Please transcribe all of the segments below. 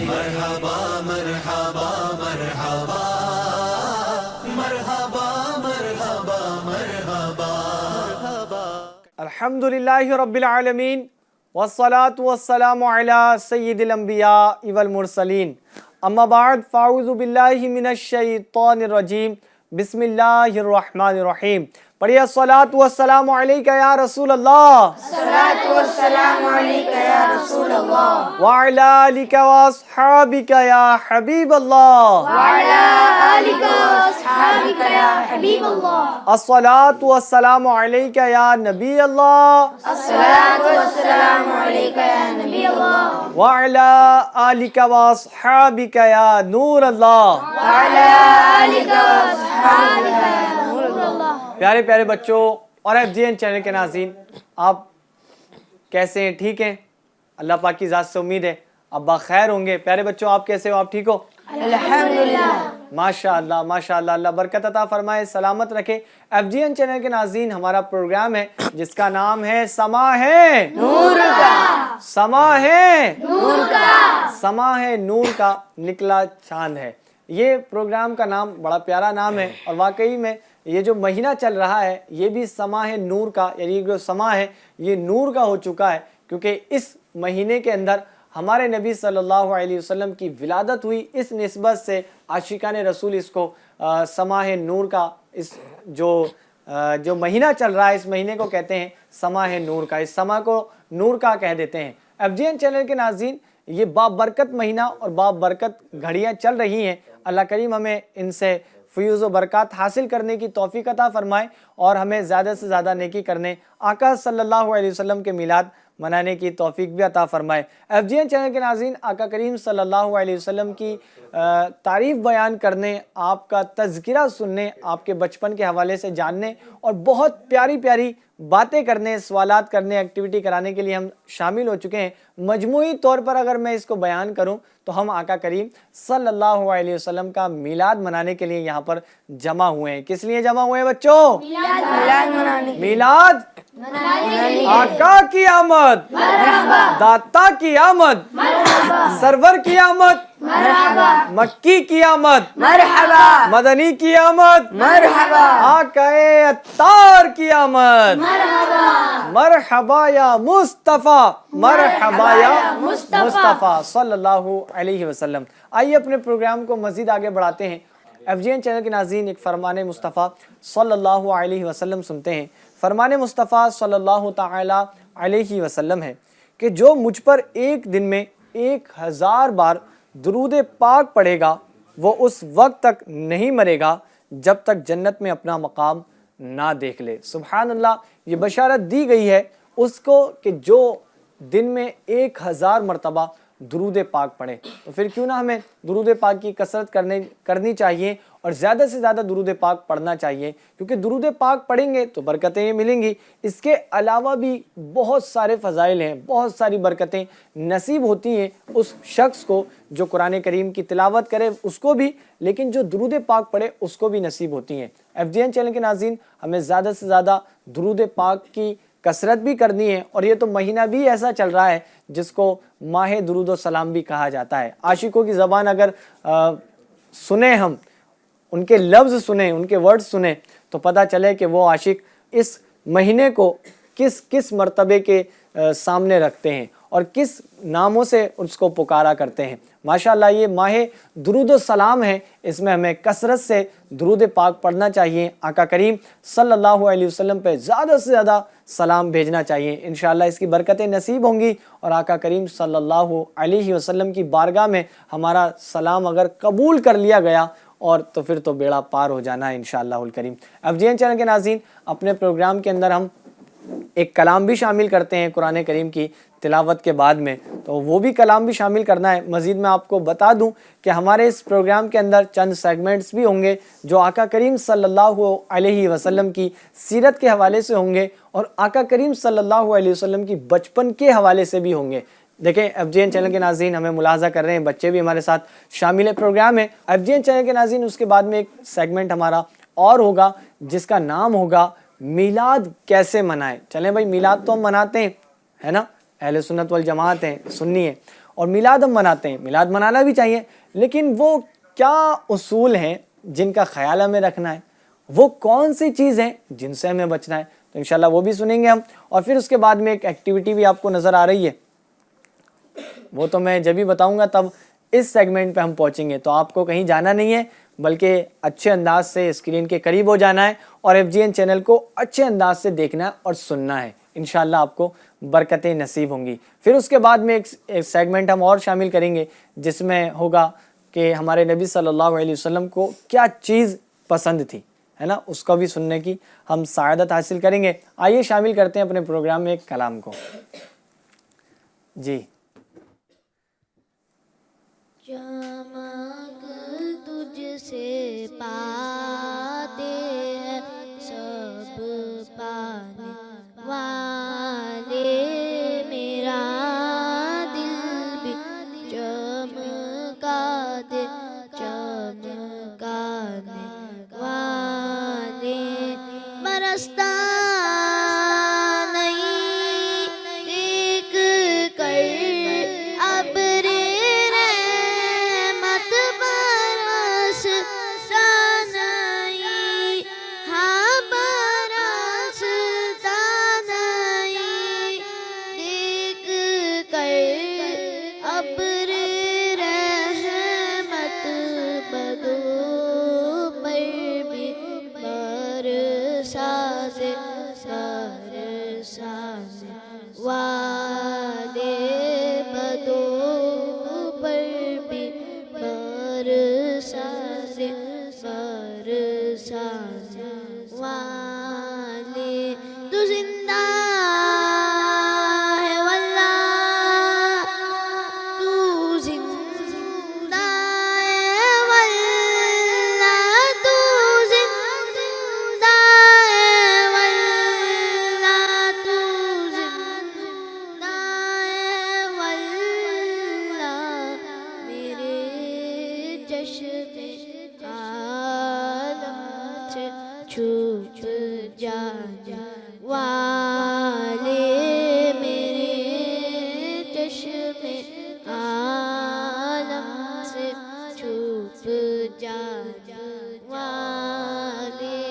مرحبا مرحبا مرحبا مرحبا مرحبا مرحبا الحمدللہ رب العالمین والصلاة والسلام علی سید الانبیاء والمرسلین اما بعد فاعوذ باللہ من الشیطان الرجیم بسم اللہ الرحمن الرحیم. پڑھیے الصلاة والسلام علیکہ یا رسول اللہ، الصلاة والسلام علیکہ یا رسول اللہ، وعلی آلک واصحابک یا حبیب اللہ، وعلی آلک واصحابک یا حبیب اللہ. الصلاة والسلام علیکہ یا نبی اللہ، الصلاة والسلام علیکہ یا نبی اللہ، وعلی آلک واصحابک یا نور اللہ. وعلی آلک واصحابک یا نور اللہ. پیارے پیارے بچوں اور FGN چینل کے ناظرین، آپ کیسے ہیں؟ ٹھیک ہیں؟ اللہ پاک کی ذات سے امید ہے آپ بخیر ہوں گے. پیارے بچوں آپ کیسے ہو؟ آپ ٹھیک ہو؟ الحمدللہ. ماشاءاللہ ماشاءاللہ، اللہ برکت عطا فرمائے، سلامت رکھے. FGN چینل کے ناظرین، ہمارا پروگرام ہے جس کا نام ہے سما ہے نور کا، سما ہے نور کا، سما ہے نور کا نکلا چاند ہے. یہ پروگرام کا نام بڑا پیارا نام ہے، اور واقعی میں یہ جو مہینہ چل رہا ہے یہ بھی سما ہے نور کا، یعنی جو سما ہے یہ نور کا ہو چکا ہے، کیونکہ اس مہینے کے اندر ہمارے نبی صلی اللہ علیہ وسلم کی ولادت ہوئی. اس نسبت سے عاشقان رسول اس کو سما ہے نور کا، اس جو مہینہ چل رہا ہے اس مہینے کو کہتے ہیں سما ہے نور کا. اس سما کو نور کا کہہ دیتے ہیں. FGN چینل کے ناظرین، یہ بابرکت مہینہ اور بابرکت گھڑیاں چل رہی ہیں. اللہ کریم ہمیں ان سے فیوز و برکات حاصل کرنے کی توفیق عطا فرمائے، اور ہمیں زیادہ سے زیادہ نیکی کرنے، آقا صلی اللہ علیہ وسلم کے میلاد منانے کی توفیق بھی عطا فرمائے. FGN چینل کے ناظرین، آقا کریم صلی اللہ علیہ وسلم کی تعریف بیان کرنے، آپ کا تذکرہ سننے، آپ کے بچپن کے حوالے سے جاننے، اور بہت پیاری پیاری باتیں کرنے، سوالات کرنے، ایکٹیویٹی کرانے کے لیے ہم شامل ہو چکے ہیں. مجموعی طور پر اگر میں اس کو بیان کروں تو ہم آقا کریم صلی اللہ علیہ وسلم کا میلاد منانے کے لیے یہاں پر جمع ہوئے ہیں. کس لیے جمع ہوئے ہیں بچوں؟ میلاد منانے کی، میلاد، آقا کی آمد، داتا کی آمد، سرور کی آمد، مرحبا، مکی کی آمد، مرحبا، مدنی کی آمد، مرحبا، آقا اتار کی آمد. مرحبا، مرحبا یا مصطفیٰ، مرحبا یا مصطفیٰ مصطفیٰ صلی اللہ علیہ وسلم. آئیے اپنے پروگرام کو مزید آگے بڑھاتے ہیں. FGN چینل کے ناظرین، ایک فرمان مصطفیٰ صلی اللہ علیہ وسلم سنتے ہیں. فرمان مصطفیٰ صلی اللہ تعالی علیہ وسلم ہے کہ جو مجھ پر ایک دن میں 1000 بار درود پاک پڑھے گا وہ اس وقت تک نہیں مرے گا جب تک جنت میں اپنا مقام نہ دیکھ لے. سبحان اللہ، یہ بشارت دی گئی ہے اس کو کہ جو دن میں 1000 مرتبہ درود پاک پڑھے. تو پھر کیوں نہ ہمیں درود پاک کی کثرت کرنی چاہیے، اور زیادہ سے زیادہ درود پاک پڑھنا چاہیے، کیونکہ درود پاک پڑھیں گے تو برکتیں ملیں گی. اس کے علاوہ بھی بہت سارے فضائل ہیں، بہت ساری برکتیں نصیب ہوتی ہیں اس شخص کو جو قرآن کریم کی تلاوت کرے اس کو بھی، لیکن جو درود پاک پڑھے اس کو بھی نصیب ہوتی ہیں. FGN چینل کے ناظرین، ہمیں زیادہ سے زیادہ درود پاک کی کثرت بھی کرنی ہے، اور یہ تو مہینہ بھی ایسا چل رہا ہے جس کو ماہ درود و سلام بھی کہا جاتا ہے. عاشقوں کی زبان اگر سنیں، ہم ان کے لفظ سنیں، ان کے ورڈ سنیں، تو پتہ چلے کہ وہ عاشق اس مہینے کو کس کس مرتبے کے سامنے رکھتے ہیں اور کس ناموں سے اس کو پکارا کرتے ہیں. ماشاءاللہ یہ ماہ درود و سلام ہے، اس میں ہمیں کثرت سے درود پاک پڑھنا چاہیے. آقا کریم صلی اللہ علیہ وسلم پہ زیادہ سے زیادہ سلام بھیجنا چاہیے. انشاءاللہ اس کی برکتیں نصیب ہوں گی، اور آقا کریم صلی اللہ علیہ وسلم کی بارگاہ میں ہمارا سلام اگر قبول کر لیا گیا اور تو پھر تو بیڑا پار ہو جانا ہے انشاءاللہ الکریم. FGN چینل کے ناظرین، اپنے پروگرام کے اندر ہم ایک کلام بھی شامل کرتے ہیں قرآن کریم کی تلاوت کے بعد میں، تو وہ بھی کلام بھی شامل کرنا ہے. مزید میں آپ کو بتا دوں کہ ہمارے اس پروگرام کے اندر چند سیگمنٹس بھی ہوں گے جو آقا کریم صلی اللہ علیہ وسلم کی سیرت کے حوالے سے ہوں گے، اور آقا کریم صلی اللہ علیہ وسلم کی بچپن کے حوالے سے بھی ہوں گے. دیکھیں FGN چینل کے ناظرین، ہمیں ملاحظہ کر رہے ہیں بچے بھی ہمارے ساتھ شامل پروگرام ہے. FGN چینل کے ناظرین، اس کے بعد میں ایک سیگمنٹ ہمارا اور ہوگا جس کا نام ہوگا میلاد کیسے منائیں. چلیں بھائی، میلاد تو ہم مناتے ہیں، ہے نا، اہل سنت والجماعت ہیں، سنی ہے، اور میلاد ہم مناتے ہیں، میلاد منانا بھی چاہیے، لیکن وہ کیا اصول ہیں جن کا خیال ہمیں رکھنا ہے، وہ کون سی چیز ہیں جن سے ہمیں بچنا ہے، تو انشاءاللہ وہ بھی سنیں گے ہم. اور پھر اس کے بعد میں ایک ایکٹیویٹی بھی آپ کو نظر آ رہی ہے، وہ تو میں جب ہی بتاؤں گا تب اس سیگمنٹ پہ ہم پہنچیں گے. تو آپ کو کہیں جانا نہیں ہے، بلکہ اچھے انداز سے اسکرین کے قریب ہو جانا ہے اور FGN چینل کو اچھے انداز سے دیکھنا ہے اور سننا ہے. انشاءاللہ آپ کو برکتیں نصیب ہوں گی. پھر اس کے بعد میں ایک سیگمنٹ ہم اور شامل کریں گے جس میں ہوگا کہ ہمارے نبی صلی اللہ علیہ وسلم کو کیا چیز پسند تھی، ہے نا، اس کو بھی سننے کی ہم سعادت حاصل کریں گے. آئیے شامل کرتے ہیں اپنے پروگرام میں ایک کلام کو. جی. چمک تجھ سے پاتے ہیں سب پانے والے، میرا دل بھی چمکا دے چمکانے والے. برستا نہیں دیکھ کر ابر رحمت برستا نہیں، ہاں برستا نہیں دیکھ کر ابر رحمت بدو پر بھی برسا دے برسانے والے، بدو پر بھی برسا دے برسانے والے. تو زندہ ہے واللہ، تو زندہ ہے واللہ، تو زندہ ہے واللہ، تو زندہ ہے واللہ. میرے چشم عالم سے چھپ جانے والے، میرے چشم عالم سے چھپ جانے والے.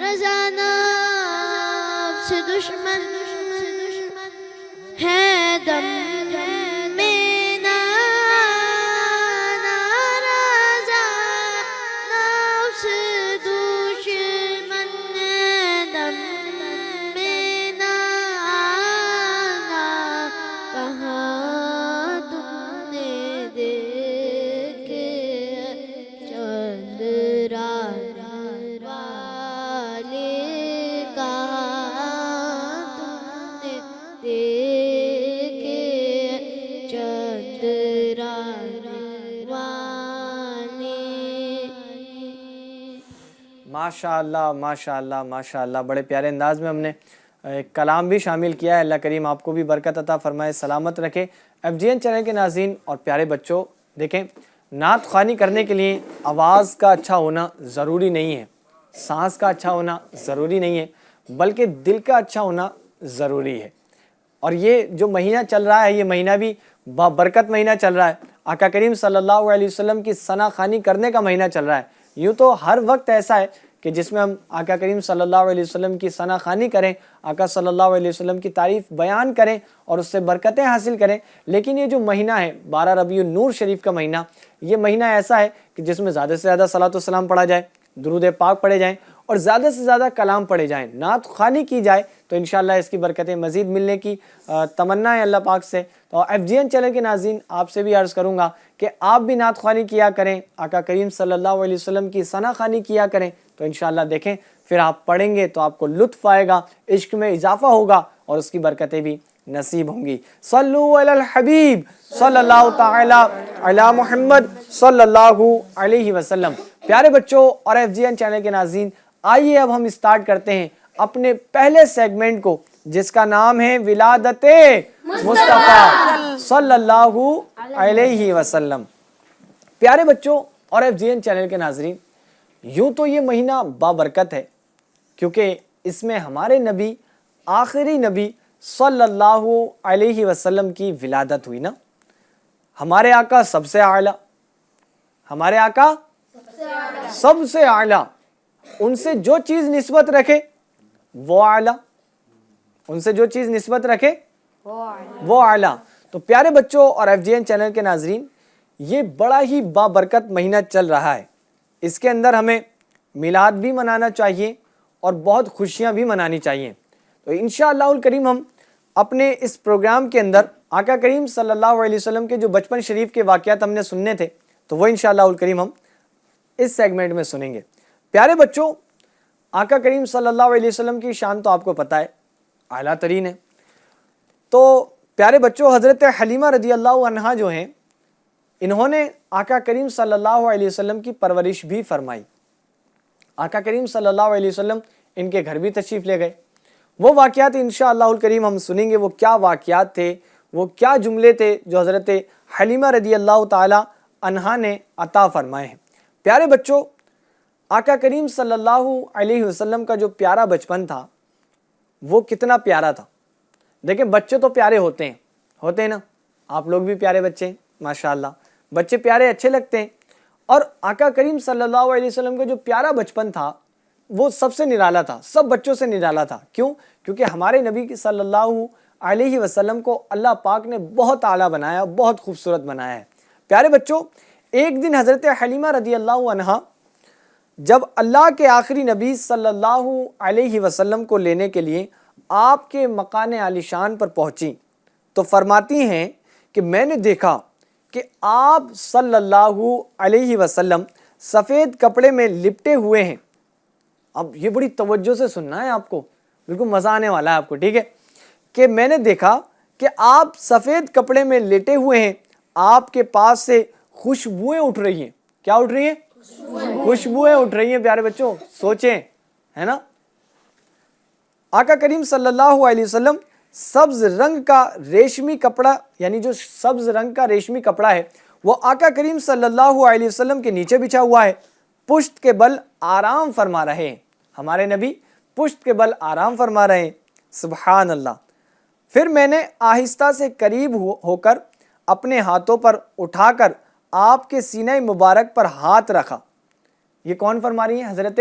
رضا نفس دشمن ہے دم میں نہ، رضا نفس دشمن ہے دم میں نہ. کہاں تم نے دیکھے چند رات والے، کہاں تم نے دیکھے چند رات والے. ماشاءاللہ ماشاءاللہ ماشاءاللہ، بڑے پیارے انداز میں ہم نے ایک کلام بھی شامل کیا ہے. اللہ کریم آپ کو بھی برکت عطا فرمائے، سلامت رکھے. FGN چینل کے ناظرین اور پیارے بچوں، دیکھیں نعت خوانی کرنے کے لیے آواز کا اچھا ہونا ضروری نہیں ہے، سانس کا اچھا ہونا ضروری نہیں ہے، بلکہ دل کا اچھا ہونا ضروری ہے. اور یہ جو مہینہ چل رہا ہے، یہ مہینہ بھی برکت مہینہ چل رہا ہے. آقا کریم صلی اللہ علیہ وسلم کی ثنا خوانی کرنے کا مہینہ چل رہا ہے. یوں تو ہر وقت ایسا ہے کہ جس میں ہم آقا کریم صلی اللہ علیہ وسلم کی ثنا خوانی کریں، آقا صلی اللہ علیہ وسلم کی تعریف بیان کریں اور اس سے برکتیں حاصل کریں. لیکن یہ جو مہینہ ہے 12 ربیع النور شریف کا مہینہ، یہ مہینہ ایسا ہے کہ جس میں زیادہ سے زیادہ صلاۃ و سلام پڑھا جائے، درود پاک پڑھے جائیں اور زیادہ سے زیادہ کلام پڑھے جائیں، نعت خوانی کی جائے، تو انشاءاللہ اس کی برکتیں مزید ملنے کی تمنا ہے اللہ پاک سے. تو FGN چینل کے ناظرین آپ سے بھی عرض کروں گا کہ آپ بھی نعت خوانی کیا کریں، آقا کریم صلی اللہ علیہ وسلم کی ثنا خوانی کیا کریں. تو انشاءاللہ دیکھیں پھر آپ پڑھیں گے تو آپ کو لطف آئے گا، عشق میں اضافہ ہوگا اور اس کی برکتیں بھی نصیب ہوں گی. صلو علی الحبیب صلی اللہ تعالی علی محمد صلی اللہ علیہ وسلم. پیارے بچوں اور FGN چینل کے ناظرین، آئیے اب ہم اسٹارٹ کرتے ہیں اپنے پہلے سیگمنٹ کو، جس کا نام ہے ولادت مصطفیٰ صلی اللہ علیہ وسلم. پیارے بچوں اور FGN چینل کے ناظرین، یوں تو یہ مہینہ بابرکت ہے کیونکہ اس میں ہمارے نبی، آخری نبی صلی اللہ علیہ وسلم کی ولادت ہوئی نا. ہمارے آقا سب سے اعلیٰ، ہمارے آقا سب سے اعلیٰ، ان سے جو چیز نسبت رکھے وہ اعلیٰ، ان سے جو چیز نسبت رکھے وہ اعلیٰ۔ تو پیارے بچوں اور ایف جی این چینل کے ناظرین، یہ بڑا ہی بابرکت مہینہ چل رہا ہے، اس کے اندر ہمیں میلاد بھی منانا چاہیے اور بہت خوشیاں بھی منانی چاہیے۔ تو انشاءاللہ الکریم ہم اپنے اس پروگرام کے اندر آقا کریم صلی اللہ علیہ وسلم کے جو بچپن شریف کے واقعات ہم نے سننے تھے، تو وہ انشاءاللہ الکریم ہم اس سیگمنٹ میں سنیں گے۔ پیارے بچوں، آقا کریم صلی اللہ علیہ وسلم کی شان تو آپ کو پتہ ہے، اعلیٰ ترین ہے۔ تو پیارے بچوں، حضرت حلیمہ رضی اللہ عنہا جو ہیں، انہوں نے آقا کریم صلی اللہ علیہ وسلم کی پرورش بھی فرمائی۔ آقا کریم صلی اللہ علیہ وسلم ان کے گھر بھی تشریف لے گئے۔ وہ واقعات انشاءاللہ الکریم ہم سنیں گے، وہ کیا واقعات تھے، وہ کیا جملے تھے جو حضرت حلیمہ رضی اللہ تعالی عنہا نے عطا فرمائے ہیں۔ پیارے بچوں، آقا کریم صلی اللہ علیہ وسلم کا جو پیارا بچپن تھا وہ کتنا پیارا تھا۔ دیکھیں، بچے تو پیارے ہوتے ہیں نا، آپ لوگ بھی پیارے بچے ہیں ماشاءاللہ، بچے پیارے اچھے لگتے ہیں۔ اور آقا کریم صلی اللہ علیہ وسلم کا جو پیارا بچپن تھا وہ سب سے نرالا تھا، سب بچوں سے نرالا تھا۔ کیوں؟ کیونکہ ہمارے نبی صلی اللہ علیہ وسلم کو اللہ پاک نے بہت اعلیٰ بنایا، بہت خوبصورت بنایا ہے۔ پیارے بچوں، ایک دن حضرت حلیمہ رضی اللہ عنہا جب اللہ کے آخری نبی صلی اللہ علیہ وسلم کو لینے کے لیے آپ کے مکان عالی شان پر پہنچی تو فرماتی ہیں کہ میں نے دیکھا کہ آپ صلی اللہ علیہ وسلم سفید کپڑے میں لپٹے ہوئے ہیں۔ اب یہ بڑی توجہ سے سننا ہے آپ کو، بالکل مزہ آنے والا ہے آپ کو، ٹھیک ہے؟ کہ میں نے دیکھا کہ آپ سفید کپڑے میں لیٹے ہوئے ہیں، آپ کے پاس سے خوشبوئیں اٹھ رہی ہیں۔ کیا اٹھ رہی ہیں؟ خوشبوئیں اٹھ رہی ہیں۔ پیارے بچوں سوچیں، ہے نا، آقا کریم صلی اللہ علیہ وسلم سبز رنگ کا ریشمی کپڑا، یعنی جو سبز رنگ کا ریشمی کپڑا ہے وہ آقا کریم صلی اللہ علیہ وسلم کے نیچے بچھا ہوا ہے، پشت کے بل آرام فرما رہے ہیں۔ ہمارے نبی پشت کے بل آرام فرما رہے ہیں، سبحان اللہ۔ پھر میں نے آہستہ سے قریب ہو کر اپنے ہاتھوں پر اٹھا کر آپ کے سینہ مبارک پر ہاتھ رکھا۔ یہ کون فرما رہی ہیں؟ حضرت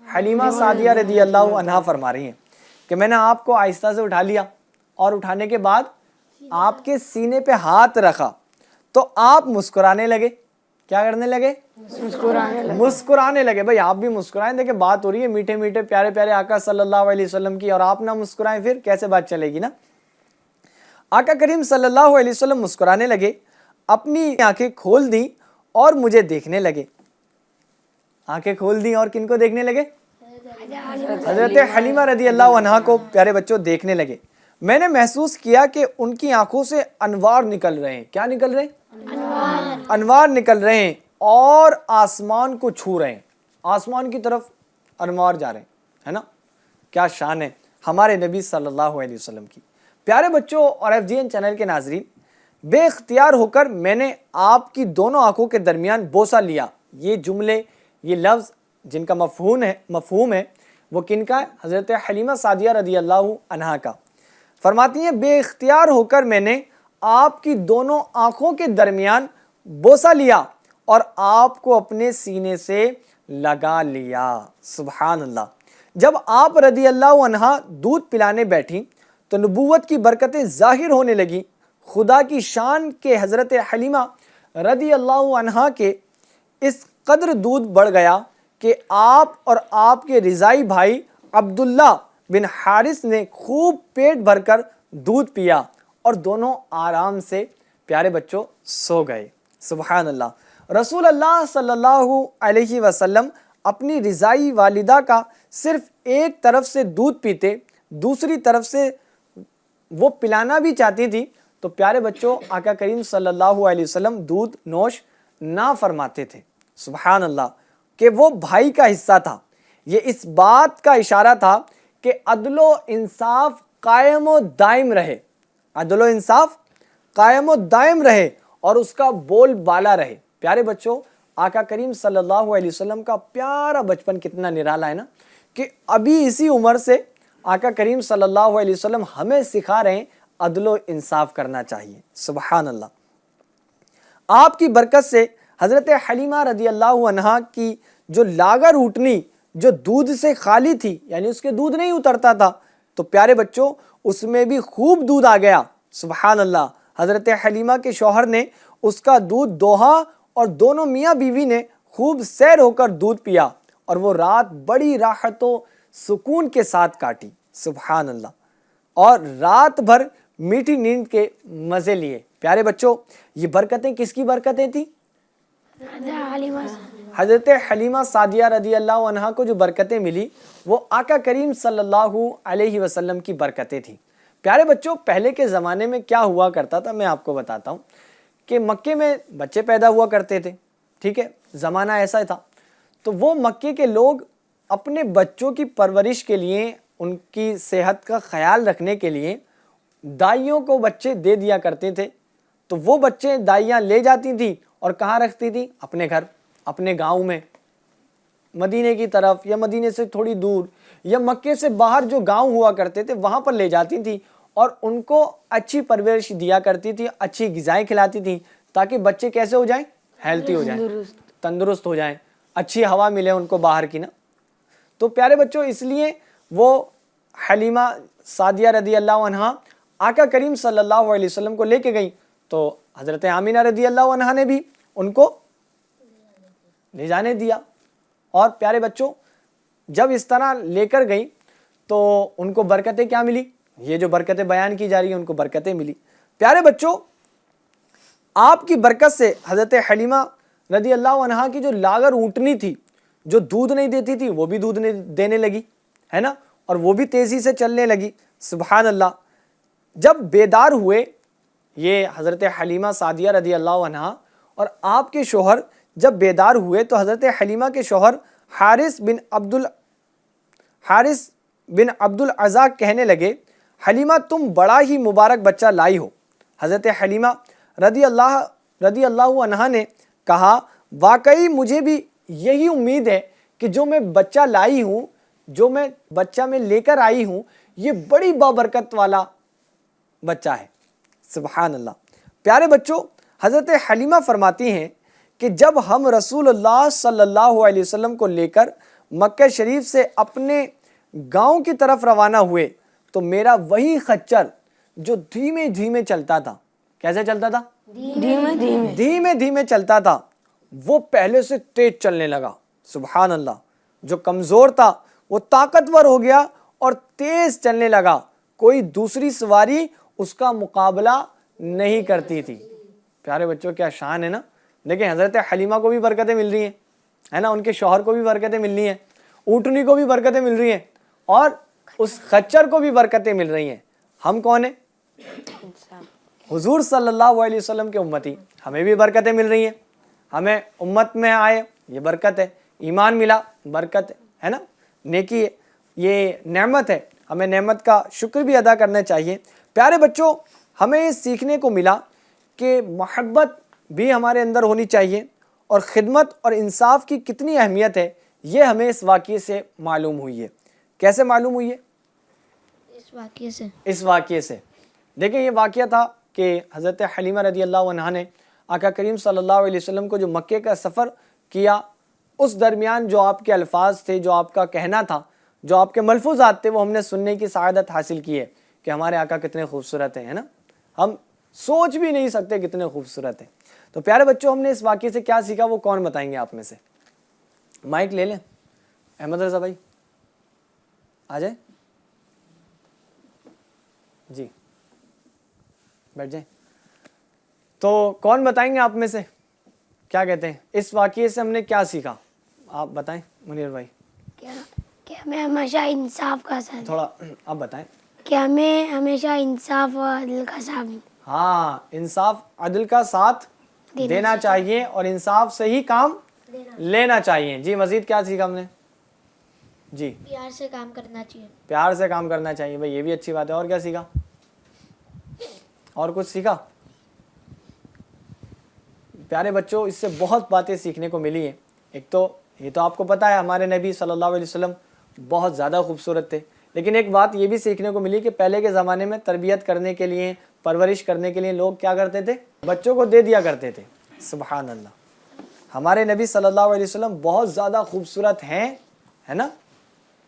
حلیمہ سعدیہ رضی اللہ عنہا فرما رہی ہیں کہ میں نے آپ کو آہستہ سے اٹھا لیا اور اٹھانے کے بعد آپ کے سینے پہ ہاتھ رکھا تو آپ مسکرانے لگے۔ کیا کرنے لگے؟ مسکرانے لگے۔ بھائی آپ بھی مسکرائیں، دیکھیں بات ہو رہی ہے میٹھے میٹھے پیارے پیارے آقا صلی اللہ علیہ وسلم کی، اور آپ نہ مسکرائیں پھر کیسے بات چلے گی نا۔ آقا کریم صلی اللہ علیہ وسلم مسکرانے لگے، اپنی آنکھیں کھول دیں اور مجھے دیکھنے لگے۔ آنکھیں کھول دیں اور کن کو دیکھنے لگے؟ حضرت حلیمہ رضی اللہ عنہا کو پیارے بچوں دیکھنے لگے۔ میں نے محسوس کیا کہ ان کی آنکھوں سے انوار نکل رہے ہیں۔ کیا نکل رہے ہیں؟ انوار نکل رہے ہیں اور آسمان کو چھو رہے ہیں، آسمان کی طرف انوار جا رہے ہیں، ہے نا۔ کیا شان ہے ہمارے نبی صلی اللہ علیہ وسلم کی۔ پیارے بچوں اور ایف جی این چینل کے ناظرین، بے اختیار ہو کر میں نے آپ کی دونوں آنکھوں کے درمیان بوسہ لیا۔ یہ جملے، یہ لفظ جن کا مفہوم ہے وہ کن کا ہے؟ حضرت حلیمہ سعدیہ رضی اللہ عنہا کا۔ فرماتی ہیں بے اختیار ہو کر میں نے آپ کی دونوں آنکھوں کے درمیان بوسہ لیا اور آپ کو اپنے سینے سے لگا لیا، سبحان اللہ۔ جب آپ رضی اللہ عنہا دودھ پلانے بیٹھیں تو نبوت کی برکتیں ظاہر ہونے لگیں۔ خدا کی شان کے حضرت حلیمہ رضی اللہ عنہا کے اس قدر دودھ بڑھ گیا کہ آپ اور آپ کے رضائی بھائی عبداللہ بن حارث نے خوب پیٹ بھر کر دودھ پیا اور دونوں آرام سے پیارے بچوں سو گئے، سبحان اللہ۔ رسول اللہ صلی اللہ علیہ وسلم اپنی رضائی والدہ کا صرف ایک طرف سے دودھ پیتے، دوسری طرف سے وہ پلانا بھی چاہتی تھی تو پیارے بچوں آقا کریم صلی اللہ علیہ وسلم دودھ نوش نہ فرماتے تھے، سبحان اللہ، کہ وہ بھائی کا حصہ تھا۔ یہ اس بات کا اشارہ تھا کہ عدل و انصاف قائم و دائم رہے، عدل و انصاف قائم و دائم رہے اور اس کا بول بالا رہے۔ پیارے بچوں، آقا کریم صلی اللہ علیہ وسلم کا پیارا بچپن کتنا نرالا ہے نا، کہ ابھی اسی عمر سے آقا کریم صلی اللہ علیہ وسلم ہمیں سکھا رہے ہیں عدل و انصاف کرنا چاہیے، سبحان اللہ۔ آپ کی برکت سے حضرت حلیمہ رضی اللہ عنہا کی جو لاغر اونٹنی جو دودھ سے خالی تھی، یعنی اس کے دودھ نہیں اترتا تھا، تو پیارے بچوں اس میں بھی خوب دودھ آ گیا، سبحان اللہ۔ حضرت حلیمہ کے شوہر نے اس کا دودھ دوہا اور دونوں میاں بیوی نے خوب سیر ہو کر دودھ پیا اور وہ رات بڑی راحت و سکون کے ساتھ کاٹی، سبحان اللہ، اور رات بھر میٹھی نیند کے مزے لیے۔ پیارے بچوں یہ برکتیں کس کی برکتیں تھیں؟ حضرت حلیمہ سعدیہ رضی اللہ عنہا کو جو برکتیں ملی وہ آقا کریم صلی اللہ علیہ وسلم کی برکتیں تھیں۔ پیارے بچوں پہلے کے زمانے میں کیا ہوا کرتا تھا میں آپ کو بتاتا ہوں کہ مکے میں بچے پیدا ہوا کرتے تھے، ٹھیک ہے، زمانہ ایسا تھا، تو وہ مکے کے لوگ اپنے بچوں کی پرورش کے لیے، ان کی صحت کا خیال رکھنے کے لیے دائیوں کو بچے دے دیا کرتے تھے۔ تو وہ بچے دائیاں لے جاتی تھیں اور کہاں رکھتی تھیں؟ اپنے گھر، اپنے گاؤں میں، مدینے کی طرف یا مدینے سے تھوڑی دور یا مکے سے باہر جو گاؤں ہوا کرتے تھے وہاں پر لے جاتی تھیں اور ان کو اچھی پرورش دیا کرتی تھی، اچھی غذائیں کھلاتی تھیں تاکہ بچے کیسے ہو جائیں؟ ہیلتھی ہو جائیں، تندرست ہو جائیں، اچھی ہوا ملے ان کو باہر کی نا۔ تو پیارے بچوں اس لیے وہ حلیمہ سعدیہ رضی اللہ عنہا آقا کریم صلی اللہ علیہ وسلم کو لے کے گئیں، تو حضرت آمینہ رضی اللہ عنہا نے بھی ان کو لے جانے دیا۔ اور پیارے بچوں جب اس طرح لے کر گئیں تو ان کو برکتیں کیا ملی؟ یہ جو برکتیں بیان کی جا رہی ہیں ان کو برکتیں ملی۔ پیارے بچوں آپ کی برکت سے حضرت حلیمہ رضی اللہ عنہا کی جو لاغر اونٹنی تھی جو دودھ نہیں دیتی تھی وہ بھی دودھ دینے لگی، ہے نا، اور وہ بھی تیزی سے چلنے لگی، سبحان اللہ۔ جب بیدار ہوئے یہ حضرت حلیمہ سعدیہ رضی اللہ عنہا اور آپ کے شوہر جب بیدار ہوئے تو حضرت حلیمہ کے شوہر حارث بن عبد العزا کہنے لگے حلیمہ تم بڑا ہی مبارک بچہ لائی ہو۔ حضرت حلیمہ رضی اللہ عنہا نے کہا واقعی مجھے بھی یہی امید ہے کہ جو میں بچہ لائی ہوں، جو میں بچہ میں لے کر آئی ہوں، یہ بڑی بابرکت والا بچہ ہے، سبحان اللہ۔ پیارے بچوں حضرت حلیمہ فرماتی ہیں کہ جب ہم رسول اللہ صلی اللہ علیہ وسلم کو لے کر مکہ شریف سے اپنے گاؤں کی طرف روانہ ہوئے تو میرا وہی خچر جو دھیمے دھیمے چلتا تھا، کیسے چلتا تھا؟ دھیمے دھیمے چلتا تھا، وہ پہلے سے تیز چلنے لگا، سبحان اللہ۔ جو کمزور تھا وہ طاقتور ہو گیا اور تیز چلنے لگا، کوئی دوسری سواری اس کا مقابلہ نہیں کرتی تھی۔ پیارے بچوں کیا شان ہے نا، دیکھیں حضرت حلیمہ کو بھی برکتیں مل رہی ہیں، ہے نا، ان کے شوہر کو بھی برکتیں مل رہی ہیں، اونٹنی کو بھی برکتیں مل رہی ہیں اور اس خچر کو بھی برکتیں مل رہی ہیں۔ ہم کون ہیں؟ حضور صلی اللہ علیہ وسلم کے امتی، ہمیں بھی برکتیں مل رہی ہیں، ہمیں امت میں آئے یہ برکت ہے، ایمان ملا برکت ہے نا، نیکی ہے، یہ نعمت ہے، ہمیں نعمت کا شکر بھی ادا کرنا چاہیے۔ پیارے بچوں ہمیں یہ سیکھنے کو ملا کہ محبت بھی ہمارے اندر ہونی چاہیے اور خدمت اور انصاف کی کتنی اہمیت ہے یہ ہمیں اس واقعے سے معلوم ہوئی ہے۔ کیسے معلوم ہوئی ہے؟ اس واقعے سے دیکھیں یہ واقعہ تھا کہ حضرت حلیمہ رضی اللہ عنہا نے آقا کریم صلی اللہ علیہ وسلم کو جو مکے کا سفر کیا، اس درمیان جو آپ کے الفاظ تھے، جو آپ کا کہنا تھا، جو آپ کے ملفوظات تھے، وہ ہم نے سننے کی سعادت حاصل کی ہے کہ ہمارے آقا کتنے خوبصورت ہیں، ہے نا، ہم سوچ بھی نہیں سکتے کتنے خوبصورت ہیں۔ تو پیارے بچوں ہم نے اس واقعے سے کیا سیکھا وہ کون بتائیں گے آپ میں سے؟ مائک لے لیں، احمد رضا بھائی آ جائیں، جی بیٹھ جائیں۔ تو کون بتائیں گے آپ میں سے، کیا کہتے ہیں اس واقعے سے ہم نے کیا سیکھا؟ آپ بتائیں منیر بھائی۔ کہ ہمیں ہمیشہ انصاف کا ساتھ، تھوڑا آپ بتائیں۔ کہ ہمیں ہمیشہ انصاف اور عدل کا ساتھ، ہاں انصاف عدل کا ساتھ دینا چاہیے اور انصاف سے ہی کام لینا چاہیے۔ جی مزید کیا سیکھا ہم نے؟ جی پیار سے کام کرنا چاہیے، پیار سے کام کرنا چاہیے، بھائی یہ بھی اچھی بات ہے۔ اور کیا سیکھا؟ اور کچھ سیکھا؟ پیارے بچوں اس سے بہت باتیں سیکھنے کو ملی ہیں۔ ایک تو یہ تو آپ کو پتہ ہے ہمارے نبی صلی اللہ علیہ وسلم بہت زیادہ خوبصورت تھے، لیکن ایک بات یہ بھی سیکھنے کو ملی کہ پہلے کے زمانے میں تربیت کرنے کے لیے، پرورش کرنے کے لیے لوگ کیا کرتے تھے؟ بچوں کو دے دیا کرتے تھے، سبحان اللہ. ہمارے نبی صلی اللہ علیہ وسلم بہت زیادہ خوبصورت ہیں, ہے نا؟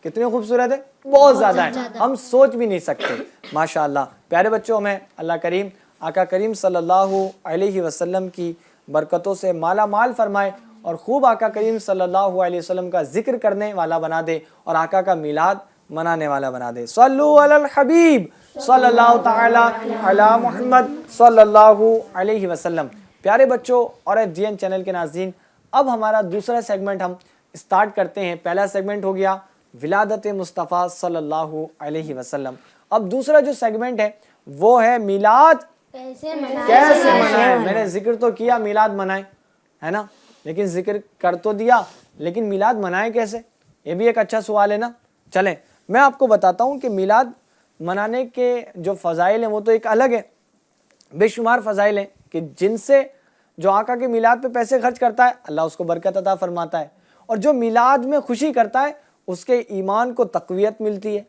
کتنے خوبصورت ہیں؟ بہت زیادہ ہیں, ہم سوچ بھی نہیں سکتے. ماشاء اللہ. پیارے بچوں, ہمیں اللہ کریم آقا کریم صلی اللہ علیہ وسلم کی برکتوں سے مالا مال فرمائے اور خوب آقا کریم صلی اللہ علیہ وسلم کا ذکر کرنے والا بنا دے اور آقا کا میلاد منانے والا بنا دے. صلو علی الحبیب صلی اللہ تعالی علی محمد صلی اللہ علیہ وسلم. پیارے بچوں اور FGN چینل کے ناظرین, اب ہمارا دوسرا سیگمنٹ ہم اسٹارٹ کرتے ہیں. پہلا سیگمنٹ ہو گیا ولادت مصطفیٰ صلی اللہ علیہ وسلم. اب دوسرا جو سیگمنٹ ہے وہ ہے میلاد کیسے منائیں. میں نے ذکر تو کیا میلاد منائیں, ہے نا, لیکن ذکر کر تو دیا, لیکن میلاد منائیں کیسے؟ یہ بھی ایک اچھا سوال ہے نا. چلیں میں آپ کو بتاتا ہوں کہ میلاد منانے کے جو فضائل ہیں وہ تو ایک الگ ہے, بے شمار فضائل ہیں کہ جن سے جو آقا کے میلاد پہ پیسے خرچ کرتا ہے اللہ اس کو برکت عطا فرماتا ہے, اور جو میلاد میں خوشی کرتا ہے اس کے ایمان کو تقویت ملتی ہے,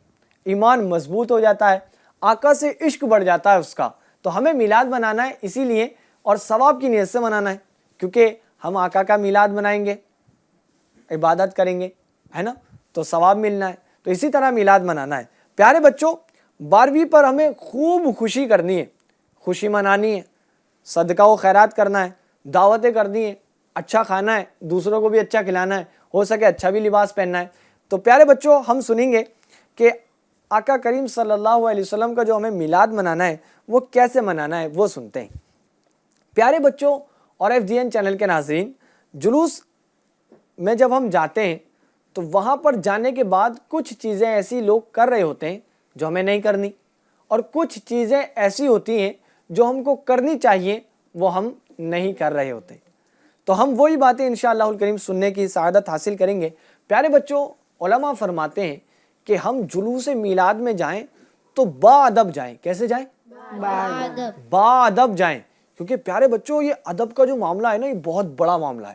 ایمان مضبوط ہو جاتا ہے, آقا سے عشق بڑھ جاتا ہے اس کا. تو ہمیں میلاد منانا ہے اسی لیے, اور ثواب کی نیت سے منانا ہے, کیونکہ ہم آقا کا میلاد منائیں گے, عبادت کریں گے, ہے نا, تو ثواب ملنا ہے. تو اسی طرح میلاد منانا ہے. پیارے بچوں, 12ویں پر ہمیں خوب خوشی کرنی ہے, خوشی منانی ہے, صدقہ و خیرات کرنا ہے, دعوتیں کرنی ہیں, اچھا کھانا ہے, دوسروں کو بھی اچھا کھلانا ہے, ہو سکے اچھا بھی لباس پہننا ہے. تو پیارے بچوں, ہم سنیں گے کہ آقا کریم صلی اللہ علیہ وسلم کا جو ہمیں میلاد منانا ہے وہ کیسے منانا ہے, وہ سنتے ہیں. پیارے بچوں اور FGN چینل کے ناظرین, جلوس میں جب ہم جاتے ہیں تو وہاں پر جانے کے بعد کچھ چیزیں ایسی لوگ کر رہے ہوتے ہیں جو ہمیں نہیں کرنی, اور کچھ چیزیں ایسی ہوتی ہیں جو ہم کو کرنی چاہیے وہ ہم نہیں کر رہے ہوتے. تو ہم وہی باتیں انشاءاللہ الکریم سننے کی سعادت حاصل کریں گے. پیارے بچوں, علماء فرماتے ہیں کہ ہم جلوس میلاد میں جائیں تو با ادب جائیں. کیسے جائیں؟ با ادب جائیں, کیونکہ پیارے بچوں یہ ادب کا جو معاملہ ہے نا, یہ بہت بڑا معاملہ ہے.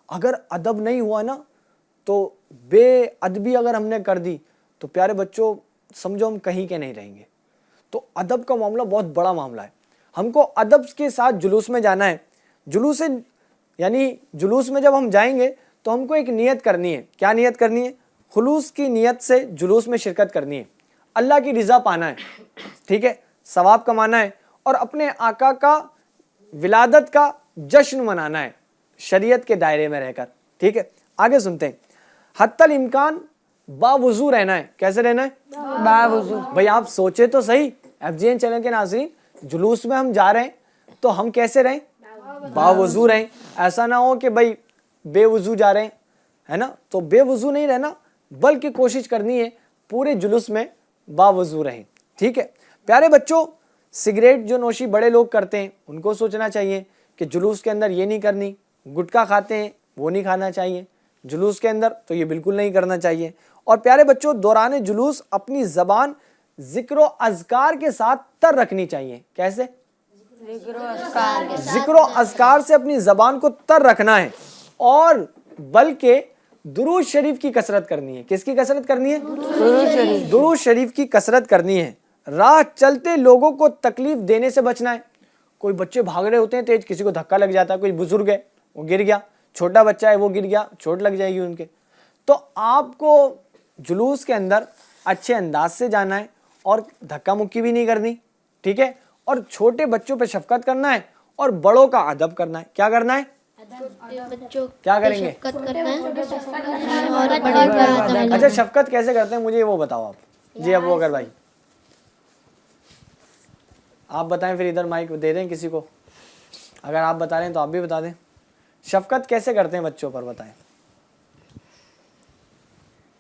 اگر ادب نہیں ہوا نا تو بے ادبی اگر ہم نے کر دی تو پیارے بچوں سمجھو ہم کہیں کے نہیں رہیں گے. تو ادب کا معاملہ بہت بڑا معاملہ ہے. ہم کو ادب کے ساتھ جلوس میں جانا ہے. جلوس میں جب ہم جائیں گے تو ہم کو ایک نیت کرنی ہے. کیا نیت کرنی ہے؟ خلوص کی نیت سے جلوس میں شرکت کرنی ہے. اللہ کی رضا پانا ہے, ٹھیک ہے, ثواب کمانا ہے, اور اپنے آقا کا ولادت کا جشن منانا ہے شریعت کے دائرے میں رہ کر. ٹھیک ہے, آگے سنتے ہیں. حتی الامکان باوضو رہنا ہے. کیسے رہنا ہے؟ باوضو. بھائی آپ سوچے تو صحیح, FGN چینل کے ناظرین, جلوس میں ہم جا رہے ہیں تو ہم کیسے رہیں؟ باوضو رہیں. ایسا نہ ہو کہ بھائی بے وضو جا رہے ہیں, ہے نا, تو بے وضو نہیں رہنا, بلکہ کوشش کرنی ہے پورے جلوس میں باوضو رہیں. ٹھیک ہے. پیارے بچوں, سگریٹ جو نوشی بڑے لوگ کرتے ہیں ان کو سوچنا چاہیے کہ جلوس کے اندر یہ نہیں کرنی. گٹکا کھاتے ہیں وہ نہیں کھانا چاہیے جلوس کے اندر, تو یہ بالکل نہیں کرنا چاہیے. اور پیارے بچوں, دوران جلوس اپنی زبان ذکر و اذکار کے ساتھ تر رکھنی چاہیے. کیسے؟ ذکر و اذکار سے اپنی زبان کو تر رکھنا ہے, اور بلکہ درود شریف کی کثرت کرنی ہے. کس کی کثرت کرنی ہے؟ درود شریف کی کثرت کرنی ہے. راہ چلتے لوگوں کو تکلیف دینے سے بچنا ہے. کوئی بچے بھاگ رہے ہوتے ہیں تیز, کسی کو دھکا لگ جاتا ہے, کوئی بزرگ ہے وہ گر گیا, چھوٹا بچہ ہے وہ گر گیا, چوٹ لگ جائے گی ان کے. تو آپ کو جلوس کے اندر اچھے انداز سے جانا ہے اور دھکا مکی بھی نہیں کرنی. ٹھیک ہے, اور چھوٹے بچوں پہ شفقت کرنا ہے اور بڑوں کا ادب کرنا ہے. کیا کرنا ہے؟ کیا کریں گے؟ اچھا, شفقت کیسے کرتے ہیں مجھے وہ بتاؤ آپ. جی ابو بکر بھائی آپ بتائیں, پھر ادھر مائک دے دیں کسی کو. اگر آپ بتا رہے ہیں تو آپ بھی بتا دیں. شفقت کیسے کرتے ہیں بچوں پر, بتائیں.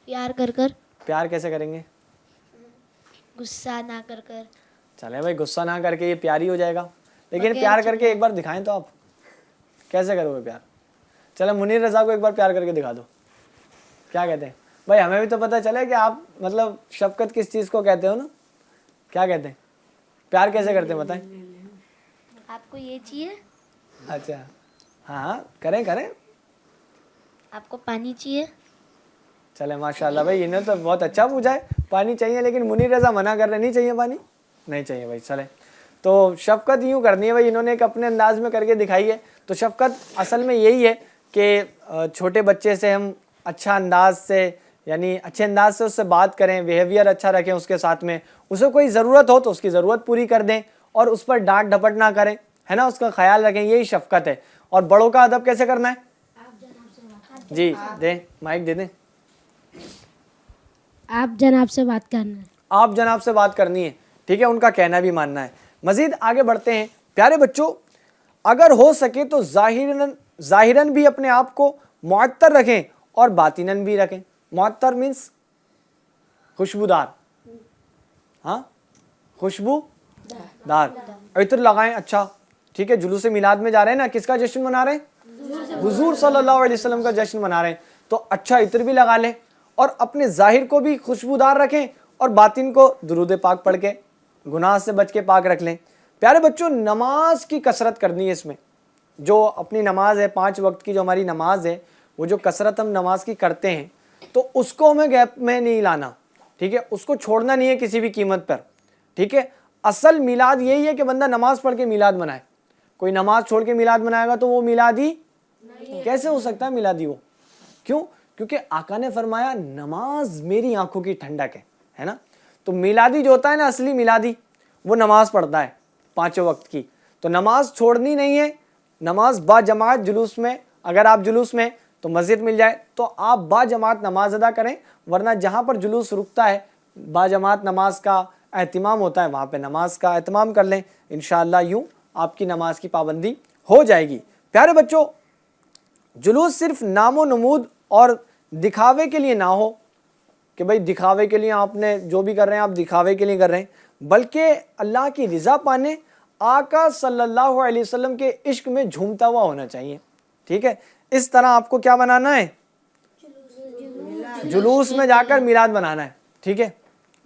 پیار کر کر. پیار کیسے کریں گے؟ غصہ نہ کر کر. چلیں بھائی, غصہ نہ کر کے یہ پیار ہی ہو جائے گا, لیکن پیار کر کے ایک بار دکھائیں تو آپ کیسے کرو گے پیار. چلیں منیر رضا کو ایک بار پیار کر کے دکھا دو. کیا کہتے ہیں بھائی, ہمیں بھی تو پتہ چلے کہ آپ مطلب شفقت کس چیز کو کہتے ہو نا. کیا کہتے ہیں, پیار کیسے کرتے ہیں بتائیں. آپ کو یہ چاہیے. اچھا ہاں کریں کریں. آپ کو پانی چاہیے. چلے ماشاء اللہ بھائی, انہوں نے تو بہت اچھا پوچھا ہے. پانی چاہیے, لیکن منیر رضا منع کر رہے نہیں چاہیے پانی, نہیں چاہیے بھائی. چلیں, تو شفقت یوں کرنی ہے بھائی, انہوں نے ایک اپنے انداز میں کر کے دکھائی ہے, تو شفقت اصل میں یہی ہے کہ چھوٹے بچے سے ہم اچھا انداز سے یعنی اچھے انداز سے اس سے بات کریں, بیہیویئر اچھا رکھیں اس کے ساتھ میں, اسے کوئی ضرورت ہو تو اس کی ضرورت پوری کر دیں اور اس پر ڈانٹ ڈپٹ نہ کریں, ہے نا, اس کا خیال رکھیں, یہی شفقت ہے. اور بڑوں کا ادب کیسے کرنا ہے؟ جی دیں مائک دے دیں. آپ جناب سے بات کرنا ہے. آپ جناب سے بات کرنی ہے, ٹھیک ہے, ان کا کہنا بھی ماننا ہے. مزید آگے بڑھتے ہیں. پیارے بچوں, اگر ہو سکے تو ظاہراً بھی اپنے آپ کو معطر رکھیں اور باطناً بھی رکھیں. معطر مینس خوشبودار, ہاں خوشبو دار. عطر لگائیں, اچھا ٹھیک ہے. جلوس میلاد میں جا رہے ہیں نا, کس کا جشن منا رہے ہیں؟ حضور صلی اللہ علیہ وسلم کا جشن منا رہے ہیں, تو اچھا عطر بھی لگا لیں اور اپنے ظاہر کو بھی خوشبودار رکھیں اور باطن کو درود پاک پڑھ کے گناہ سے بچ کے پاک رکھ لیں. پیارے بچوں, نماز کی کثرت کرنی ہے. اس میں جو اپنی نماز ہے 5 وقت کی جو ہماری نماز ہے, وہ جو کثرت ہم نماز کی کرتے ہیں تو اس کو ہمیں گیپ میں نہیں لانا, ٹھیک ہے, اس کو چھوڑنا نہیں ہے کسی بھی قیمت پر, ٹھیک ہے. اصل میلاد یہی ہے کہ بندہ نماز پڑھ کے میلاد منائے. کوئی نماز چھوڑ کے میلاد منائے گا تو وہ میلادی کیسے ہو سکتا ہے؟ میلادی وہ کیوں؟ کیونکہ آقا نے فرمایا نماز میری آنکھوں کی ٹھنڈک ہے نا. تو میلادی جو ہوتا ہے نا, اصلی میلادی, وہ نماز پڑھتا ہے 5 وقت کی. تو نماز چھوڑنی نہیں ہے. نماز با جماعت جلوس میں, اگر آپ جلوس میں تو مسجد مل جائے تو آپ با جماعت نماز ادا کریں, ورنہ جہاں پر جلوس رکتا ہے با جماعت نماز کا اہتمام ہوتا ہے وہاں پہ نماز کا اہتمام کر لیں. انشاءاللہ یوں آپ کی نماز کی پابندی ہو جائے گی. پیارے بچوں, جلوس صرف نام و نمود اور دکھاوے کے لیے نہ ہو کہ بھئی دکھاوے کے لیے آپ نے جو بھی کر رہے ہیں آپ دکھاوے کے لیے کر رہے ہیں, بلکہ اللہ کی رضا پانے, آقا صلی اللہ علیہ وسلم کے عشق میں جھومتا ہوا ہونا چاہیے, ٹھیک ہے. اس طرح آپ کو کیا بنانا ہے؟ جلوس میں جا کر میلاد بنانا ہے, ٹھیک ہے.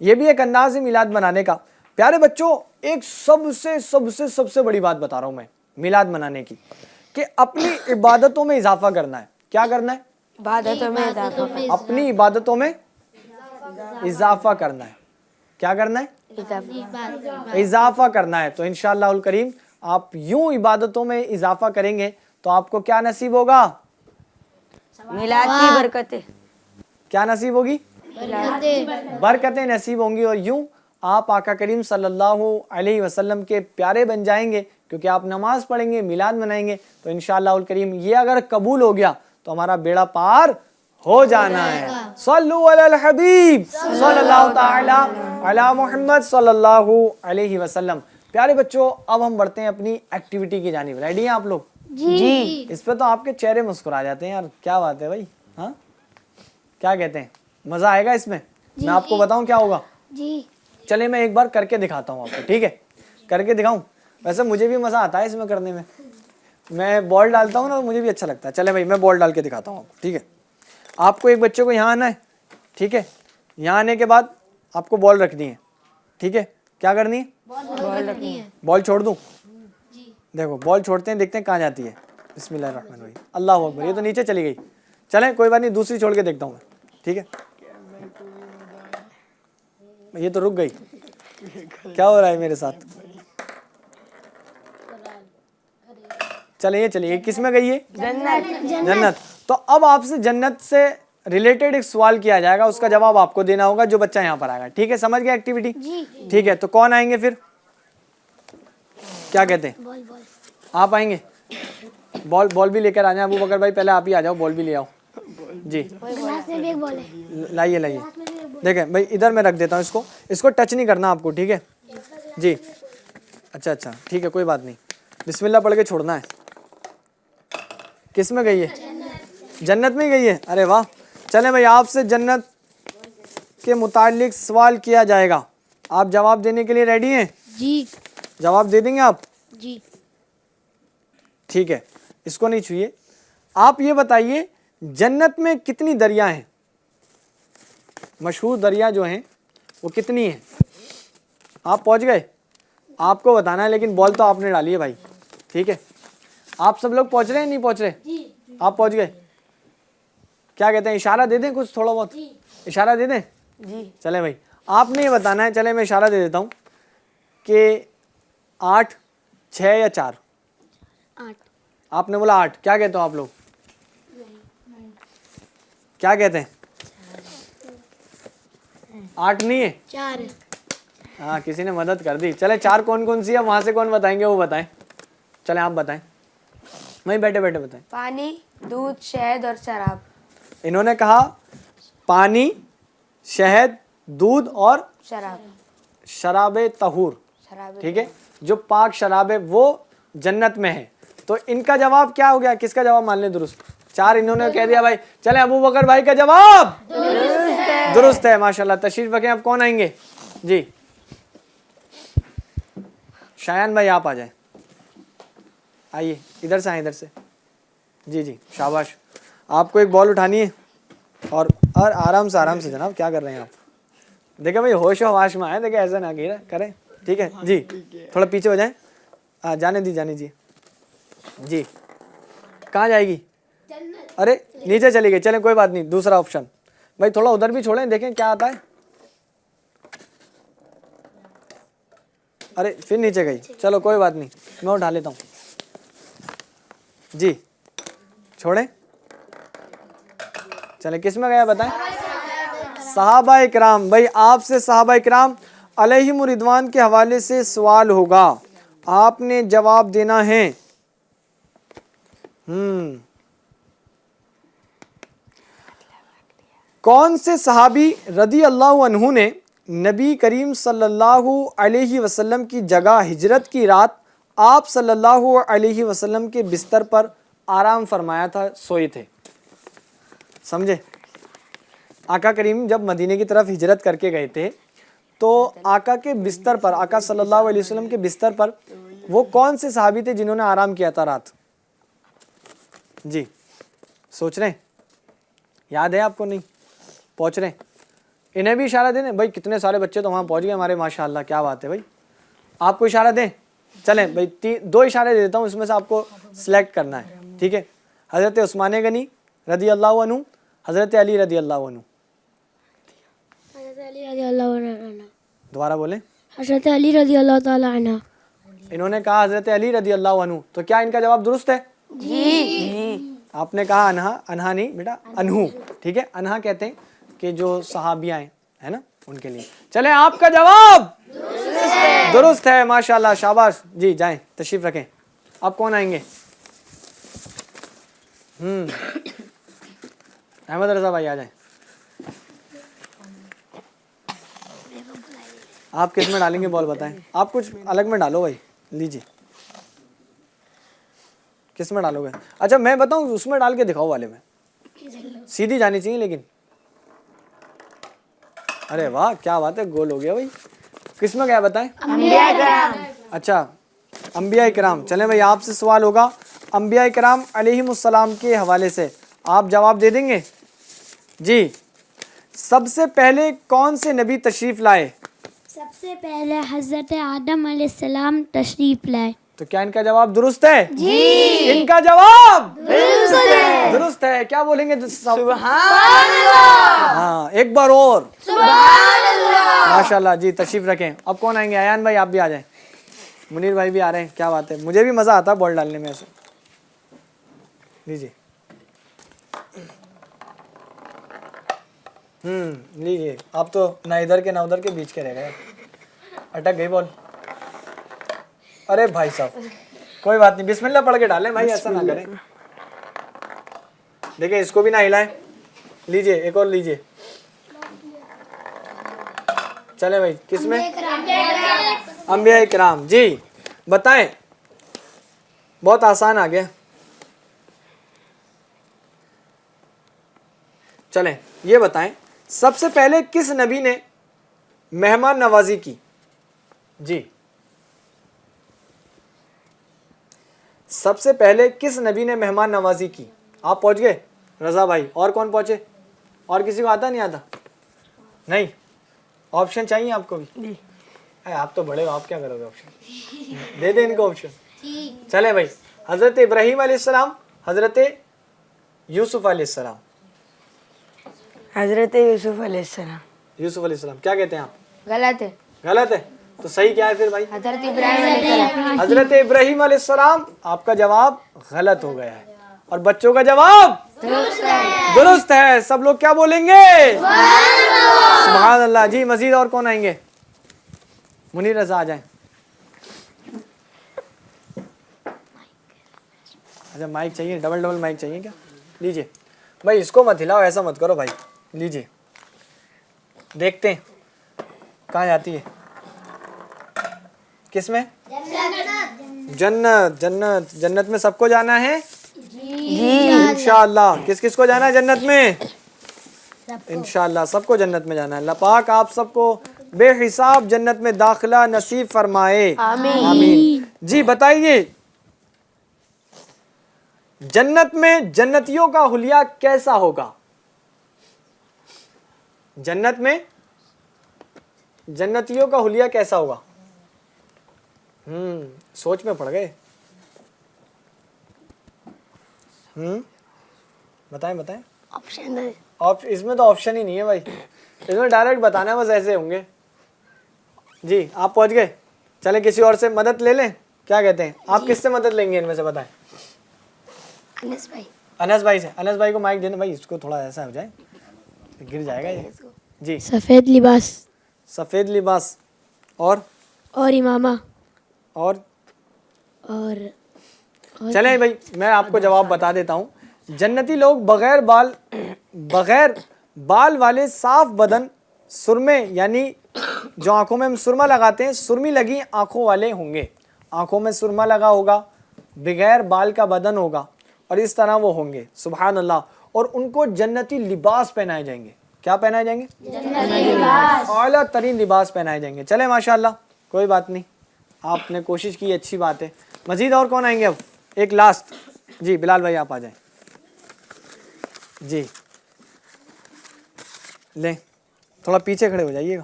یہ بھی ایک انداز ہے میلاد بنانے کا. پیارے بچوں, ایک سب سے بڑی بات بتا رہا ہوں میں میلاد منانے کی, کہ اپنی عبادتوں میں اضافہ کرنا ہے. کیا کرنا ہے؟ عبادتوں میں اضافہ. اپنی عبادتوں میں اضافہ کرنا ہے. کیا کرنا ہے؟ اضافہ کرنا ہے. تو انشاءاللہ الکریم آپ یوں عبادتوں میں اضافہ کریں گے تو آپ کو کیا نصیب ہوگا؟ میلاد کی برکتیں. کیا نصیب ہوگی؟ برکتیں نصیب ہوں گی. اور یوں آپ آقا کریم صلی اللہ علیہ وسلم کے پیارے بن جائیں گے, کیونکہ آپ نماز پڑھیں گے, میلاد منائیں گے. تو انشاءاللہ الکریم یہ اگر قبول ہو گیا تو ہمارا بیڑا پار ہو جانا ہے. صلو علی الحبیب صلی اللہ تعالی علی محمد صلی اللہ علیہ وسلم. پیارے بچوں, اب ہم بڑھتے ہیں اپنی ایکٹیویٹی کی جانب. ریڈی ہیں آپ لوگ؟ جی. اس پہ تو آپ کے چہرے مسکرا جاتے ہیں یار, کیا بات ہے بھائی, ہاں کیا کہتے ہیں, مزہ آئے گا اس میں. میں آپ کو بتاؤں کیا ہوگا. جی. چلے میں ایک بار کر کے دکھاتا ہوں آپ کو, ٹھیک ہے, کر کے دکھاؤں. ویسے مجھے بھی مزہ آتا ہے اس میں کرنے میں بال ڈالتا ہوں نا, مجھے بھی اچھا لگتا ہے. چلے بھائی میں بال ڈال کے دکھاتا ہوں آپ کو, ٹھیک ہے. آپ کو ایک بچے کو یہاں آنا ہے, ٹھیک ہے. یہاں آنے کے بعد آپ کو بال رکھنی ہے, ٹھیک ہے. کیا کرنی ہے؟ بال چھوڑ دوں؟ دیکھو بال چھوڑتے ہیں, دیکھتے ہیں کہاں جاتی ہے. بسم اللہ الرحمن الرحیم. اللہ اکبر, یہ تو نیچے چلی گئی. چلیں کوئی بات نہیں, دوسری چھوڑ کے دیکھتا ہوں میں, ٹھیک ہے. یہ تو رک گئی. کیا ہو رہا ہے میرے ساتھ؟ چلیں یہ چلیے, کس میں گئی ہے؟ جنت. تو اب آپ سے جنت سے ریلیٹڈ ایک سوال کیا جائے گا, اس کا جواب آپ کو دینا ہوگا جو بچہ یہاں پر آئے گا, ٹھیک ہے. سمجھ گیا ایکٹیویٹی؟ ٹھیک ہے. تو کون آئیں گے پھر, کیا کہتے ہیں؟ آپ آئیں گے. بال بھی لے کر آ جائیں. ابو بکر بھائی پہلے آپ ہی آ جاؤ, بال بھی لے آؤ. جی لائیے لائیے. دیکھیں بھائی ادھر میں رکھ دیتا ہوں اس کو ٹچ نہیں کرنا آپ کو, ٹھیک ہے جی. اچھا ٹھیک ہے, کوئی بات نہیں. بسم اللہ پڑھ کے چھوڑنا ہے. کس میں گئی ہے؟ جنت میں گئی ہے. ارے واہ. چلیں بھائی, آپ سے جنت کے متعلق سوال کیا جائے گا, آپ جواب دینے کے لیے ریڈی ہیں؟ جی. جواب دے دیں گے آپ؟ جی. ٹھیک ہے, اس کو نہیں چھوئیے. آپ یہ بتائیے جنت میں کتنی دریا ہیں؟ مشہور دریا جو ہیں وہ کتنی ہیں؟ آپ پہنچ گئے؟ آپ کو بتانا ہے, لیکن بال تو آپ نے ڈالی ہے بھائی, ٹھیک ہے. آپ سب لوگ پہنچ رہے ہیں نہیں پہنچ رہے؟ آپ پہنچ گئے. کیا کہتے ہیں, اشارہ دے دیں کچھ تھوڑا بہت, اشارہ دے دیں. جی. چلے بھائی آپ نے یہ بتانا ہے, چلے میں اشارہ دے دیتا ہوں کہ 8, 6 یا 4. آپ نے بولا 8. کیا کہتے ہو آپ لوگ؟ کیا کہتے ہیں؟ 8 نہیں ہے؟ 4 ہاں کسی نے مدد کر دی. چلے 4 کون کون سی ہے وہاں سے کون بتائیں گے وہ بتائیں. چلیں آپ بتائیں, وہیں بیٹھے بیٹھے بتائیں. پانی, دودھ, شہد اور شراب. انہوں نے کہا پانی, شہد, دودھ اور شراب طہور. ٹھیک ہے, جو پاک شراب ہے وہ جنت میں ہے. تو ان کا جواب کیا ہو گیا؟ کس کا جواب مان لیں درست؟ 4 انہوں نے کہہ دیا بھائی. چلیں ابو بکر بھائی کا جواب درست ہے. ماشاءاللہ, تشریف رکھیں. اب کون آئیں گے؟ جی شایان بھائی آپ آ جائیں. آئیے ادھر سے آئیں, ادھر سے. جی جی شاباش. آپ کو ایک بال اٹھانی ہے اور آرام سے جناب, کیا کر رہے ہیں آپ؟ دیکھیں بھائی ہوش و حواس میں آئے, دیکھیں ایسا نہ کریں. ٹھیک ہے جی, تھوڑا پیچھے ہو جائیں. جانے دیجیے. جی کہاں جائے گی؟ ارے نیچے چلی گئی. چلیں کوئی بات نہیں, دوسرا آپشن. بھائی تھوڑا ادھر بھی چھوڑیں, دیکھیں کیا آتا ہے. ارے پھر نیچے گئی. چلو کوئی بات نہیں, میں اٹھا لیتا ہوں. جی چھوڑیں. چلیں کس میں گیا بتائیں؟ صحابہ اکرام. بھائی آپ سے صحابہ اکرام علیہم رضوان کے حوالے سے سوال ہوگا, آپ نے جواب دینا ہے. کون سے صحابی رضی اللہ عنہ نے نبی کریم صلی اللہ علیہ وسلم کی جگہ ہجرت کی رات آپ صلی اللہ علیہ وسلم کے بستر پر آرام فرمایا تھا, سوئے تھے؟ سمجھے؟ آقا کریم جب مدینے کی طرف ہجرت کر کے گئے تھے تو آقا کے بستر پر, آقا صلی اللہ علیہ وسلم کے بستر پر وہ کون سے صحابی تھے جنہوں نے آرام کیا تھا رات؟ جی سوچ رہے ہیں؟ یاد ہے آپ کو؟ نہیں پہنچ رہے ہیں؟ انہیں بھی اشارہ دیں. بھائی کتنے سارے بچے تو وہاں پہنچ گئے ہمارے, ماشاءاللہ کیا بات ہے بھائی. آپ کو اشارہ دیں؟ چلیں بھائی 2 اشارے دے دیتا ہوں, اس میں سے آپ کو سلیکٹ کرنا ہے. ٹھیک ہے, حضرت عثمان غنی رضی اللہ عنہ, حضرت علی رضی اللہ عنہ. حضرت علی رضی اللہ عنہ. دوبارہ بولیں. حضرت علی رضی اللہ تعالی عنہ. انہوں نے کہا حضرت علی رضی اللہ عنہ. تو کیا ان کا جواب درست ہے؟ جی. آپ نے کہا انہا. انہا نہیں بیٹا, انہو. ٹھیک ہے, انہا کہتے ہیں کہ جو صحابیہ ہیں ہے نا ان کے لیے. چلیں آپ کا جواب درست ہے. ماشاءاللہ شاباش. جی جائیں تشریف رکھیں. اب کون آئیں گے؟ احمد رضا بھائی آ جائیں. آپ کس میں ڈالیں گے بال بتائیں؟ آپ کچھ الگ میں ڈالو بھائی. لیجیے کس میں ڈالو گے؟ اچھا میں بتاؤں, اس میں ڈال کے دکھاؤ والے میں, سیدھی جانی چاہیے لیکن. ارے واہ کیا بات ہے, گول ہو گیا بھائی. کس میں گیا بتائیں؟ انبیاء کرام. اچھا انبیاء کرام. چلیں بھائی آپ سے سوال ہوگا انبیاء کرام علیہم السلام کے حوالے سے, آپ جواب دے دیں گے؟ جی سب سے پہلے کون سے نبی تشریف لائے؟ سب سے پہلے حضرت آدم علیہ السلام تشریف لائے. تو کیا ان کا جواب درست ہے؟ جی ان کا جواب درست ہے. کیا بولیں گے؟ سبحان اللہ. ہاں ایک بار اور سبحان اللہ. ماشاءاللہ. جی تشریف رکھیں. اب کون آئیں گے؟ ایان بھائی آپ بھی آ جائیں. منیر بھائی بھی آ رہے ہیں. کیا بات ہے, مجھے بھی مزہ آتا ہے بال ڈالنے میں ایسے. لیجیے لیجیے. آپ تو نہ ادھر کے نہ ادھر کے بیچ کے رہ گئے, اٹک گئی بال. ارے بھائی صاحب کوئی بات نہیں, بسم اللہ پڑھ کے ڈالیں بھائی, ایسا نہ کریں. دیکھیں اس کو بھی نہ ہلائیں. لیجیے ایک اور لیجیے. چلیں بھائی کس میں؟ انبیاء کرام. جی بتائیں, بہت آسان آ گیا. چلیں یہ بتائیں سب سے پہلے کس نبی نے مہمان نوازی کی؟ جی سب سے پہلے کس نبی نے مہمان نوازی کی؟ آپ پہنچ گئے رضا بھائی, اور کون پہنچے؟ اور کسی کو آتا نہیں؟ آتا نہیں. آپشن چاہیے آپ کو بھی؟ آپ تو بڑے ہو, آپ کیا کرو گے؟ آپشن دے دیں ان کو آپشن. چلیں بھائی حضرت ابراہیم علیہ السلام, حضرت یوسف علیہ السلام. حضرت یوسف علیہ السلام. یوسف علیہ السلام. کیا کہتے ہیں آپ؟ غلط ہے. غلط ہے. تو صحیح کیا ہے پھر بھائی؟ حضرت ابراہیم علیہ السلام. حضرت ابراہیم علیہ السلام. آپ کا جواب غلط ہو گیا ہے اور بچوں کا جواب درست ہے. سب لوگ کیا بولیں گے؟ سبحان اللہ. جی مزید اور کون آئیں گے؟ منیر رضا آ جائیں. اچھا مائک چاہیے, ڈبل مائک چاہیے کیا؟ لیجیے بھائی. اس کو مت ہلاؤ, ایسا مت کرو بھائی. لیجیے دیکھتے ہیں کہاں جاتی ہے. کس میں؟ جنت. جنت. جنت میں سب کو جانا ہے انشاءاللہ. کس کس کو جانا ہے جنت میں؟ انشاءاللہ سب کو جنت میں جانا ہے. اللہ پاک آپ سب کو بے حساب جنت میں داخلہ نصیب فرمائے. آمین. جی بتائیے, جنت میں جنتیوں کا حلیہ کیسا ہوگا؟ جنت میں جنتیوں کا حلیہ کیسا ہوگا؟ سوچ میں پڑ گئے. بتائیں. اس میں تو آپشن ہی نہیں ہے بھائی, اس میں ڈائریکٹ بتانا ہے بس, ایسے ہوں گے. جی آپ پہنچ گئے. چلیں کسی اور سے مدد لے لیں. کیا کہتے ہیں آپ؟ کس سے مدد لیں گے ان میں سے بتائیں؟ انس بھائی سے. انس بھائی کو مائک دینا بھائی, اس کو تھوڑا ایسا ہو جائے, گر جائے گا یہ. جی سفید لباس سفید لباس اور امامہ اور چلیں بھائی میں آپ کو جواب بتا دیتا ہوں. جنتی لوگ بغیر بال والے صاف بدن, سرمے یعنی جو آنکھوں میں ہم سرما لگاتے ہیں, سرمی لگی آنکھوں والے ہوں گے. آنکھوں میں سرما لگا ہوگا, بغیر بال کا بدن ہوگا, اور اس طرح وہ ہوں گے. سبحان اللہ. اور ان کو جنتی لباس پہنائے جائیں گے. کیا پہنائے جائیں گے؟ جنتی لباس. اعلیٰ ترین لباس پہنائے جائیں گے. چلیں ماشاءاللہ کوئی بات نہیں, آپ نے کوشش کی, اچھی بات ہے. مزید اور کون آئیں گے اب؟ ایک لاسٹ. جی بلال بھائی آپ آ جائیں. جی لیں, تھوڑا پیچھے کھڑے ہو جائیے گا.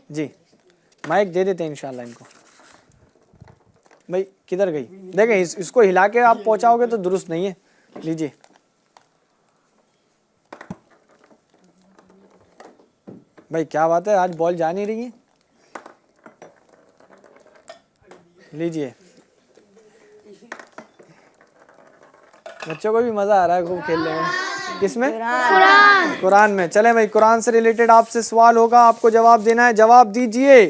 جی مائک دے دیتے ہیں انشاءاللہ ان کو. بھائی کدھر گئی؟ دیکھیں اس کو ہلا کے آپ پہنچاؤ گے تو درست نہیں ہے. لیجیے بھائی, کیا بات ہے آج بال جا نہیں رہی ہے. لیجیے, بچوں کو بھی مزہ آ رہا ہے خوب کھیلنے میں. کس میں؟ قرآن میں. چلیں بھائی قرآن سے ریلیٹڈ آپ سے سوال ہوگا, آپ کو جواب دینا ہے. جواب دیجئے.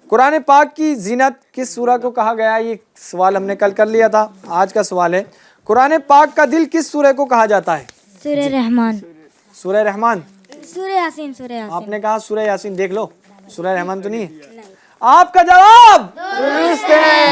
قرآن پاک کی زینت کس سورہ کو کہا گیا؟ یہ سوال ہم نے کل کر لیا تھا, آج کا سوال ہے قرآن پاک کا دل کس سورہ کو کہا جاتا ہے؟ سورہ رحمان. سورہ رحمان. سورہ یاسین. آپ نے کہا سورہ یاسین. دیکھ لو سورہ رحمان تو نہیں ہے. آپ کا جواب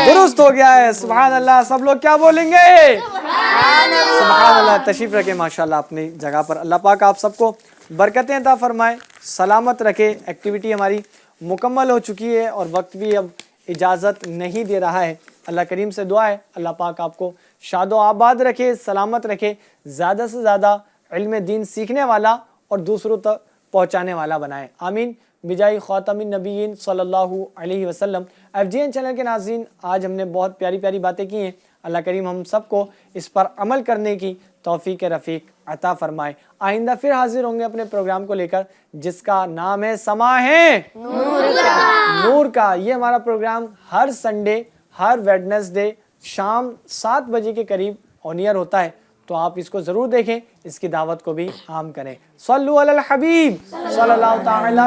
درست ہو گیا ہے. سبحان اللہ. سب لوگ کیا بولیں گے؟ سبحان اللہ. تشریف رکھیں ماشاءاللہ اپنی جگہ پر. اللہ پاک آپ سب کو برکتیں عطا فرمائے, سلامت رکھے. ایکٹیویٹی ہماری مکمل ہو چکی ہے اور وقت بھی اب اجازت نہیں دے رہا ہے. اللہ کریم سے دعا ہے اللہ پاک آپ کو شاد و آباد رکھے, سلامت رکھے, زیادہ سے زیادہ علم دین سیکھنے والا اور دوسروں تک پہنچانے والا بنائے. آمین. بجائے خاتم النبیین صلی اللہ علیہ وسلم. FGN چینل کے ناظرین, آج ہم نے بہت پیاری پیاری باتیں کی ہیں. اللہ کریم ہم سب کو اس پر عمل کرنے کی توفیق رفیق عطا فرمائے. آئندہ پھر حاضر ہوں گے اپنے پروگرام کو لے کر جس کا نام ہے سما ہے نور کا. یہ ہمارا پروگرام ہر سنڈے, ہر ویڈنسڈے شام 7 بجے کے قریب آن ایئر ہوتا ہے, تو آپ اس کو ضرور دیکھیں, اس کی دعوت کو بھی عام کریں. صلو علی الحبیب صلی اللہ تعالی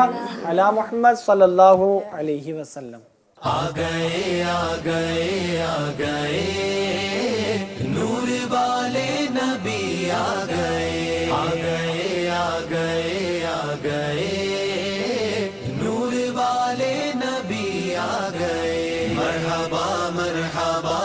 علی محمد صلی اللہ علیہ وسلم. آ گئے نور والے نبی آ گئے نور والے نبی آ گئے. مرحبا مرحبا